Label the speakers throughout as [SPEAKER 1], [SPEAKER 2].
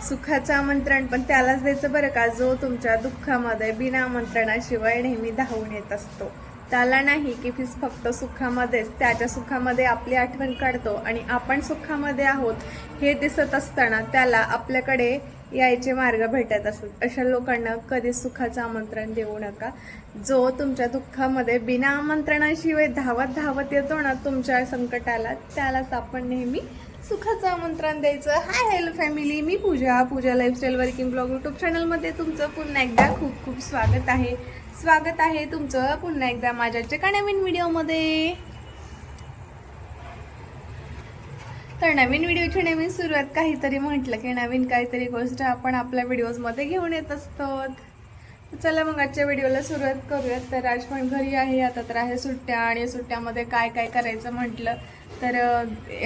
[SPEAKER 1] सुखाचं आमंत्रण पण त्यालाच द्यायचं बरं का, जो तुमच्या दुःखामध्ये बिना आमंत्रणाशिवाय नेहमी धावून येत असतो. त्याला नाही की फक्त सुखामध्येच, त्याच्या सुखामध्ये आपली आठवण काढतो आणि आपण सुखामध्ये आहोत हे दिसत असताना त्याला आपल्याकडे यायचे मार्ग भेटत असतात. अशा लोकांना कधी सुखाचं आमंत्रण देऊ नका. जो तुमच्या दुःखामध्ये बिना आमंत्रणाशिवाय धावत धावत येतो ना तुमच्या संकटाला, त्यालाच आपण नेहमी सुखाचं आमंत्रण द्यायचं. हाय हॅलो फॅमिली, मी पूजा लाईफस्टाईल वर्किंग ब्लॉग यूट्यूब चॅनलमध्ये तुमचं पुन्हा एकदा खूप खूप स्वागत आहे तुमचं पुन्हा एकदा माझ्या एका नवीन व्हिडिओमध्ये. तर नवीन व्हिडिओची नवीन सुरुवात, काहीतरी म्हटलं की नवीन काहीतरी गोष्ट आपण आपल्या व्हिडिओजमध्ये घेऊन येत असतो. चला मग आजच्या व्हिडिओला सुरुवात करूयात. तर आज पण घरी आहे, आता तर आहे सुट्ट्या, आणि सुट्ट्यामध्ये काय काय करायचं म्हटलं तर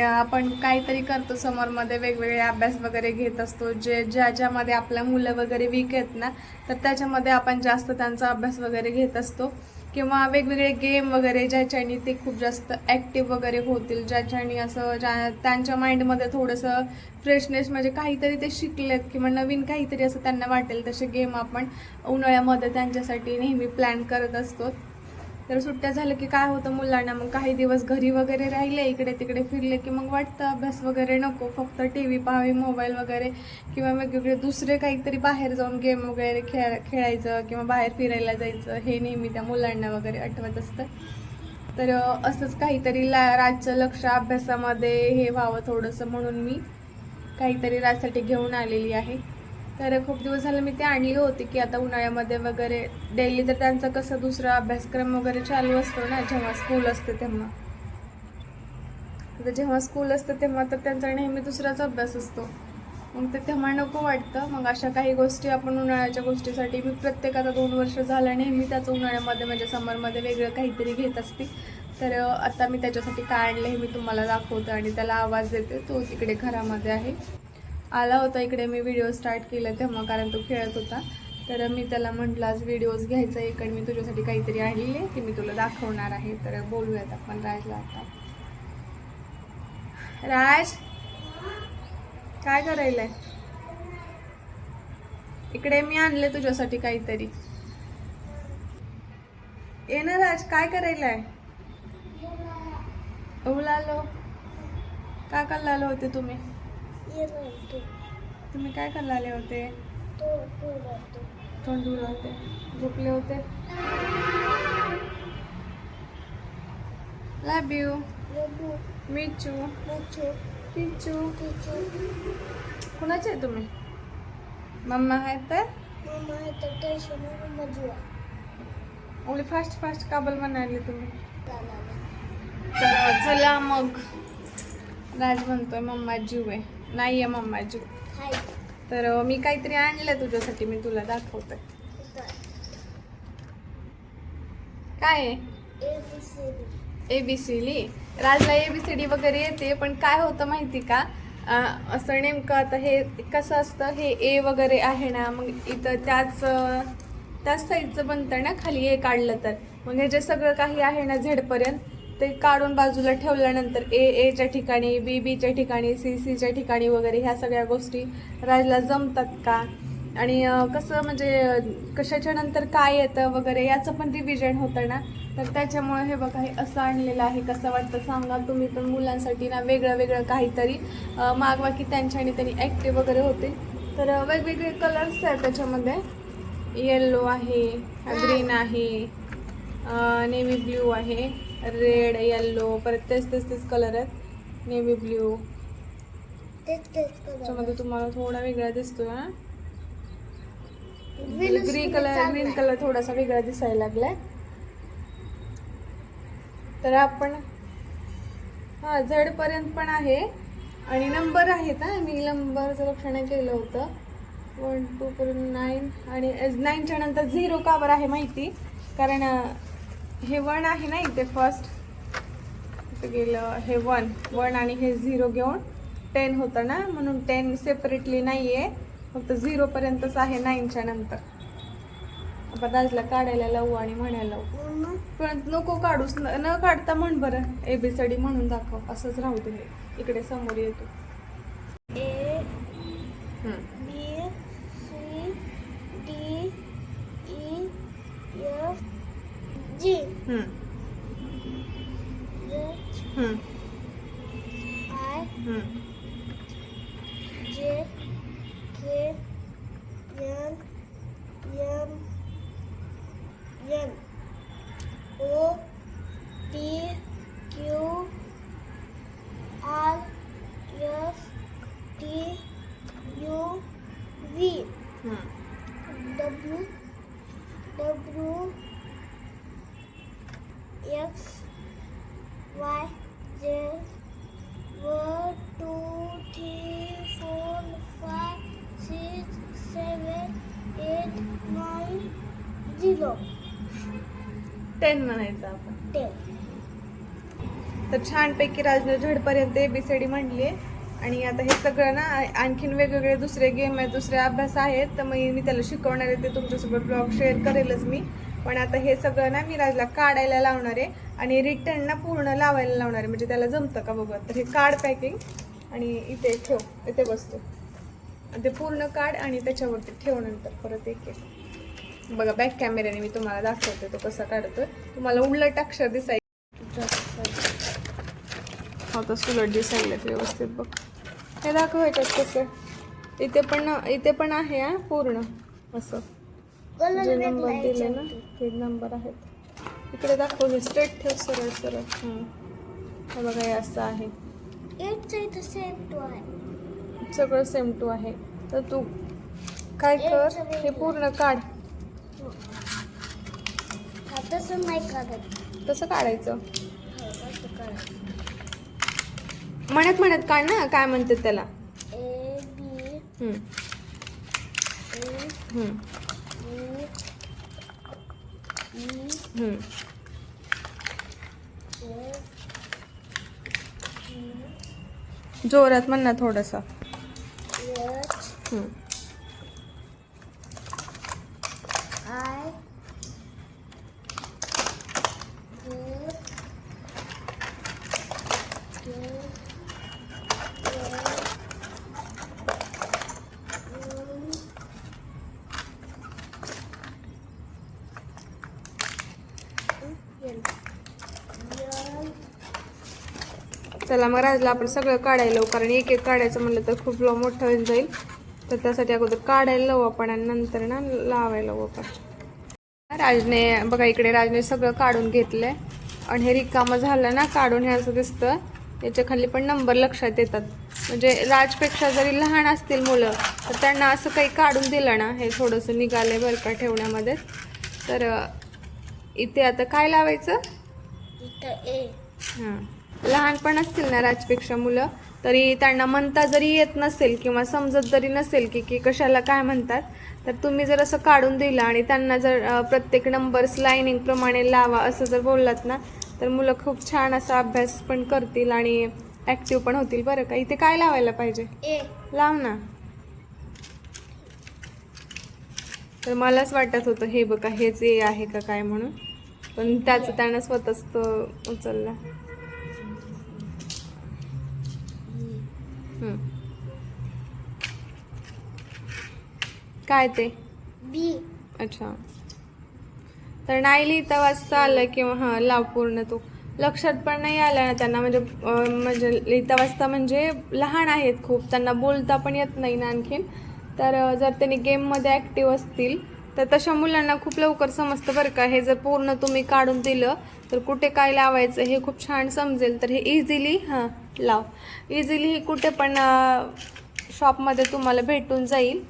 [SPEAKER 1] आपण काहीतरी करतो. समोरमध्ये वेगवेगळे अभ्यास वगैरे घेत असतो. ज्याच्यामध्ये आपल्या मुलं वगैरे वीक आहेत ना, तर त्याच्यामध्ये आपण जास्त त्यांचा अभ्यास वगैरे घेत असतो. किंवा वेगवेगळे गेम वगैरे ज्याच्याने ते खूप जास्त ॲक्टिव्ह वगैरे होतील, ज्याच्याने असं त्यांच्या माइंडमध्ये थोडंसं फ्रेशनेस, म्हणजे काहीतरी ते शिकलेत किंवा नवीन काहीतरी असं त्यांना वाटेल, तसे गेम आपण उन्हाळ्यामध्ये त्यांच्यासाठी नेहमी प्लॅन करत असतो. तर सुट्ट्या झालं की काय होतं, मुलांना मग काही दिवस घरी वगैरे राहिले, इकडे तिकडे फिरले की मग वाटतं अभ्यास वगैरे नको, फक्त TV पाहावी, मोबाईल वगैरे, किंवा वेगवेगळे दुसरे काहीतरी बाहेर जाऊन गेम वगैरे खेळायचं किंवा बाहेर फिरायला जायचं, हे नेहमी त्या मुलांना वगैरे आठवत असतं. तर असंच काहीतरी रातचं लक्ष अभ्यासामध्ये हे व्हावं थोडंसं, म्हणून मी काहीतरी रातसाठी घेऊन आलेली आहे. तर खूप दिवस झालं मी ते आणली होती की आता उन्हाळ्यामध्ये वगैरे डेली तर त्यांचा कसं दुसरा अभ्यासक्रम वगैरे चालू असतो ना, जेव्हा स्कूल असते तेव्हा. तर जेव्हा स्कूल असतं तेव्हा तर त्यांचा नेहमी दुसराच अभ्यास असतो, मग ते तेव्हा नको वाटतं. मग अशा काही गोष्टी आपण उन्हाळ्याच्या गोष्टीसाठी मी प्रत्येकाचा 2 वर्ष झालं नेहमी त्याचं उन्हाळ्यामध्ये म्हणजे समरमध्ये वेगळं काहीतरी घेत असते. तर आता मी त्याच्यासाठी काय आणलं हे मी तुम्हाला दाखवते आणि त्याला आवाज देते. तो तिकडे घरामध्ये आहे, आला होता इकडे. मी व्हिडिओ स्टार्ट केला तेव्हा, कारण तो खेळत होता. तर मी त्याला म्हटलं आज व्हिडिओज घ्यायचा एक, आणि मी तुझ्यासाठी काहीतरी आणलेली आहे ती मी तुला दाखवणार आहे. तर बोलूयात आपण राजला आता. राज, काय करायलंय? इकडे मी आणले तुझ्यासाठी काहीतरी. ये ना राज, काय करायलाय? उलालो, काय करायला आले होते तुम्ही? तुम्ही काय करायला आले होते? तोंडूर होते, झोपले होते. लव यू मिचू पिचू. कुणाचे आहे तुम्ही? मम्मा आहेत तर ओली फास्ट काबल म्हणाली तुम्ही. तर चला मग, राज म्हणतोय मम्मा जीव आहे, नाही आहे मम्मा जीव. तर मी काहीतरी आणलं तुझ्यासाठी, मी तुला दाखवते. काय आहे? ABCD. राजला ABCD वगैरे येते, पण काय होतं माहिती का, असं नेमकं आता हे कसं असतं, हे A वगैरे आहे ना, मग इथं त्याच साईजचं बनतं ना खाली A काढलं तर. मग हे जे सगळं काही आहे ना झेडपर्यंत, ते काढून बाजूला ठेवल्यानंतर A च्या ठिकाणी, B च्या ठिकाणी, C च्या ठिकाणी वगैरे ह्या सगळ्या गोष्टी राजला जमतात का, आणि कसं म्हणजे कशाच्या नंतर काय येतं वगैरे याचं पण रिव्हिजन होतं ना. तर त्याच्यामुळे हे बघा, हे असं आणलेलं आहे. कसं वाटतं सांगा तुम्ही पण. मुलांसाठी ना वेगळं काहीतरी मागवा की त्यांच्याने त्यांनी ॲक्टिव्ह वगैरे होते. तर वेगवेगळे कलर्स आहेत त्याच्यामध्ये. येल्लो आहे, ग्रीन आहे, नेव्ही ब्ल्यू आहे, रेड, येल्लो, परत तेच कलर आहेत. नेव्ही ब्ल्यू त्याच्यामध्ये तुम्हाला थोडा वेगळा दिसतोय ना, ग्रीन कलर थोडासा वेगळा दिसायला लागलाय. तर आपण झेडपर्यंत पण आहे, आणि नंबर आहेत. मी नंबरचं लक्ष नाही केलं होतं. 1 2 पर्यंत 9, आणि 9च्या नंतर 0 का बरं आहे माहिती, कारण हे 1 आहे ना इथे फर्स्ट, इथे गेलं हे 1 आणि हे 0 घेऊन 10 होतं ना, म्हणून 10 सेपरेटली नाही आहे, फक्त 0 पर्यंतच आहे 9च्या नंतर. आपण राजला काढायला लावू आणि म्हणायला लावू, पण नको काढूस, न काढता म्हण बरं ABCD म्हणून दाखव. असंच राहू दे, इकडे समोर येतो. A B
[SPEAKER 2] W X Y Z 1 2 3 4 5 6 7 8 9 0
[SPEAKER 1] 10 म्हणायचं आपण.
[SPEAKER 2] 10.
[SPEAKER 1] तर छानपैकी राजने झडपर्यंत ABCD म्हणली आहे. आणि आता हे सगळं ना आणखीन वेगवेगळे दुसरे गेम आहेत, दुसरे अभ्यास आहेत, तर मग मी त्याला शिकवणार आहे, ते तुमच्यासोबत ब्लॉग शेअर करेलच मी. पण आता हे सगळं ना मी राजला काढायला लावणार आहे आणि रिटर्न ना पूर्ण लावायला लावणार आहे, म्हणजे त्याला जमतं का बघा. तर हे कार्ड पॅकिंग आणि इथे ठेव, इथे बसतो, ते पूर्ण काढ आणि त्याच्यावरती ठेव नंतर परत एक एक. बघा बॅक कॅमेऱ्याने मी तुम्हाला दाखवते तो कसा काढतोय. तुम्हाला उलट अक्षर दिसायचं, आता सुलट दिसायला व्यवस्थित. बघ हे दाखवायच्यात कसं. इथे पण आहे हा पूर्ण असं जे नंबर दिले ना ते नंबर आहेत. इकडे दाखव, स्ट्रेट ठेव, सरळ सरळ. हे बघा हे असं आहे, सगळं सेम टू आहे. तर तू काय कर, हे पूर्ण काढ.
[SPEAKER 2] तसं नाही काढत,
[SPEAKER 1] तसं काढायचं म्हणत म्हणत काढ ना, काय म्हणतात त्याला.
[SPEAKER 2] A B
[SPEAKER 1] जोरात म्हण ना थोडंसं.
[SPEAKER 2] I
[SPEAKER 1] चला मग राजला आपण सगळं काढायला लावू, कारण एक एक काढायचं म्हणलं तर खूप मोठं होऊन जाईल. तर त्यासाठी अगोदर काढायला लावू आपण आणि नंतर ना लावायला लावू आपण. राजने बघा इकडे राजने सगळं काढून घेतलंय आणि हे रिकामं झालं ना काढून, हे असं दिसतं. याच्या खाली पण नंबर लक्षात येतात, म्हणजे राजपेक्षा जरी लहान असतील मुलं तर त्यांना असं काही काढून दिलं ना, हे थोडंसं निघालंय बरं का ठेवण्यामध्ये. तर इथे आता काय लावायचं, हां लहान पण असतील ना राजपेक्षा मुलं, तरी त्यांना म्हणता जरी येत नसेल किंवा समजत जरी नसेल की कशाला काय म्हणतात, तर तुम्ही जर असं काढून दिलं आणि त्यांना जर प्रत्येक नंबर्स लाईनिंगप्रमाणे लावा असं जर बोललात ना, तर मुलं खूप छान असा अभ्यास पण करतील आणि ॲक्टिव्ह पण होतील बरं का. इथे काय लावायला पाहिजे, लाव ना. तर मलाच वाटत होतं हे बघा हेच ए आहे का काय म्हणून, पण त्याचं त्यानं स्वतःच तो उचलला. काय ते
[SPEAKER 2] बी.
[SPEAKER 1] अच्छा, तर नाही लिहिता वाचता आलं किंवा हां लाव पूर्ण. तो लक्षात पण नाही आलं ना त्यांना, म्हणजे लिहिता वाचता म्हणजे लहान आहेत खूप, त्यांना बोलता पण येत नाही ना आणखीन. तर जर त्यांनी गेममध्ये ॲक्टिव्ह असतील तर तशा मुलांना खूप लवकर समजतं बरं का. हे जर पूर्ण तुम्ही काढून दिलं तर कुठे काय लावायचं हे खूप छान समजेल. तर हे इझिली हां लाव, इझिली कुठे पण शॉपमध्ये तुम्हाला भेटून जाईल,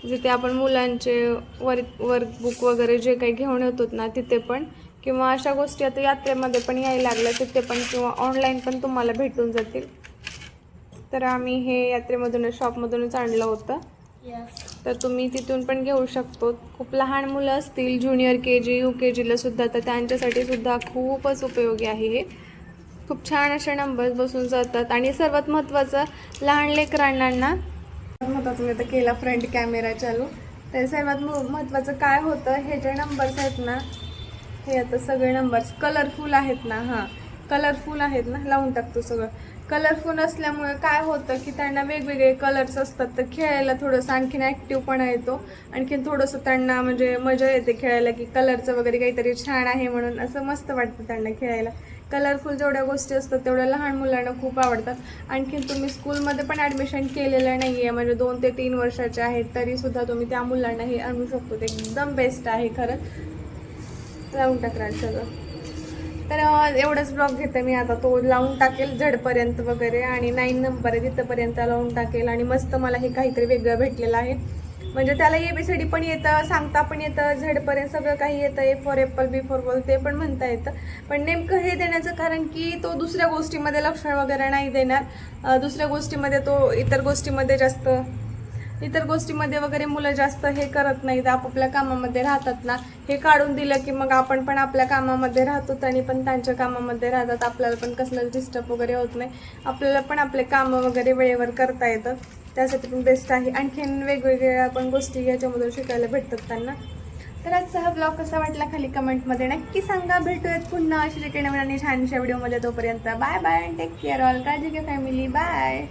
[SPEAKER 1] जिथे आपण मुलांचे वर्कबुक वगैरे जे काही घेऊन येतो ना तिथे पण, किंवा अशा गोष्टी आता यात्रेमध्ये पण यायला लागल्या तिथे पण, किंवा ऑनलाईन पण तुम्हाला भेटून जातील. तर आम्ही हे यात्रेमधूनच शॉपमधूनच आणलं होतं, तर तुम्ही तिथून पण घेऊ शकतो. खूप लहान मुलं असतील ज्युनियर KG UKGला सुद्धा, तर त्यांच्यासाठी सुद्धा खूपच उपयोगी आहे हे. खूप छान असे नंबर्स बसून जातात. आणि सर्वात महत्त्वाचं लहान लेकरांना महत्त्वाचं मी आता केला फ्रंट कॅमेरा चालू. तर सर्वात महत्त्वाचं काय होतं, हे जे नंबर्स आहेत ना, हे आता सगळे नंबर्स कलरफुल आहेत ना, हां कलरफुल आहेत ना, लावून टाकतो सगळं. कलरफुल असल्यामुळे काय होतं की त्यांना वेगवेगळे कलर्स असतात, तर खेळायला थोडंसं आणखीन ॲक्टिव्हपणा येतो, आणखीन थोडंसं त्यांना म्हणजे मजा येते खेळायला, की कलरचं वगैरे काहीतरी छान आहे म्हणून असं मस्त वाटतं त्यांना खेळायला. कलरफुल जेवढ्या गोष्टी असतात तेवढ्या लहान मुलांना खूप आवडतात. आणखीन तुम्ही स्कूलमध्ये पण ॲडमिशन केलेलं नाही आहे, म्हणजे 2 ते 3 वर्षाचे आहेत, तरीसुद्धा तुम्ही त्या मुलांना हे आणू शकतो. ते एकदम बेस्ट आहे खरंच. लावून टाकणार सगळं. तर एवढंच ब्लॉग घेते मी आता, तो लावून टाकेल झडपर्यंत वगैरे, आणि 9 नंबर आहे तिथंपर्यंत लावून टाकेल. आणि मस्त मला हे काहीतरी वेगळं भेटलेलं आहे, म्हणजे त्याला ABCD पण येतं, सांगता पण येतं, झेडपर्यंत सगळं काही येतं, A for Apple, B for ball ते पण म्हणता येतं. पण नेमकं हे देण्याचं कारण की तो दुसऱ्या गोष्टीमध्ये लक्ष वगैरे नाही देणार. दुसऱ्या गोष्टीमध्ये तो इतर गोष्टीमध्ये वगैरे मुलं जास्त हे करत नाहीत, आपापल्या कामामध्ये राहतात ना. हे काढून दिलं की मग आपण पण आपल्या कामामध्ये राहतो, त्यांनी पण त्यांच्या कामामध्ये राहतात, आपल्याला पण कसलं डिस्टर्ब वगैरे होत नाही, आपल्याला पण आपले कामं वगैरे वेळेवर करता येतात. त्यासाठी पण बेस्ट आहे. आणखीन वेगवेगळ्या पण गोष्टी याच्यामधून शिकायला भेटतात त्यांना. तर आजचा हा ब्लॉग कसा वाटला खाली कमेंटमध्ये नक्की सांगा. भेटूयात पुन्हा अशा काही नवीन आणि छानशा व्हिडिओमध्ये. तोपर्यंत bye bye, take care all, काळजी घ्या फॅमिली, बाय.